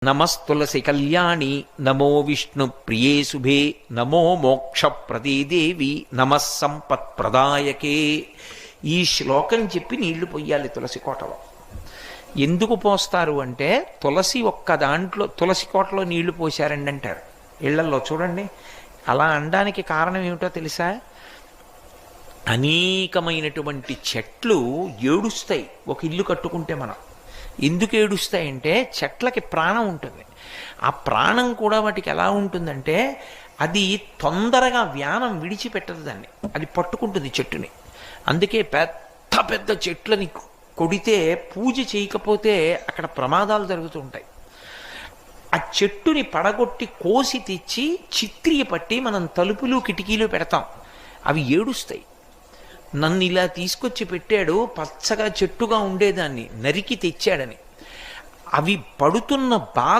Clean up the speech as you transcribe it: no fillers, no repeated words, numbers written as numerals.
నమస్తులసి కళ్యాణి నమో విష్ణు ప్రియే శుభే నమో మోక్ష ప్రదేదేవి నమః సంపత్ ప్రదాయకే. ఈ శ్లోకం చెప్పి నీళ్లు పొయ్యాలి తులసి కోటలో. ఎందుకు పోస్తారు అంటే తులసి ఒక్క దాంట్లో తులసి కోటలో నీళ్లు పోశారండి అంటారు ఇళ్లల్లో. చూడండి, అలా అనడానికి కారణం ఏమిటో తెలుసా? అనేకమైనటువంటి చెట్లు ఏడుస్తాయి ఒక ఇల్లు కట్టుకుంటే. మనం ఎందుకు ఏడుస్తాయంటే చెట్లకి ప్రాణం ఉంటుంది. ఆ ప్రాణం కూడా వాటికి ఎలా ఉంటుందంటే అది తొందరగా వ్యానం విడిచిపెట్టదు, దాన్ని అది పట్టుకుంటుంది చెట్టుని. అందుకే పెద్ద పెద్ద చెట్లని కొడితే పూజ చేయకపోతే అక్కడ ప్రమాదాలు జరుగుతూ ఉంటాయి. ఆ చెట్టుని పడగొట్టి కోసి తెచ్చి చిత్రియ పట్టి మనం తలుపులు కిటికీలు పెడతాం. అవి ఏడుస్తాయి. నన్ను ఇలా తీసుకొచ్చి పెట్టాడు, పచ్చగా చెట్టుగా ఉండేదాన్ని నరికి తెచ్చాడని. అవి పడుతున్న బాధ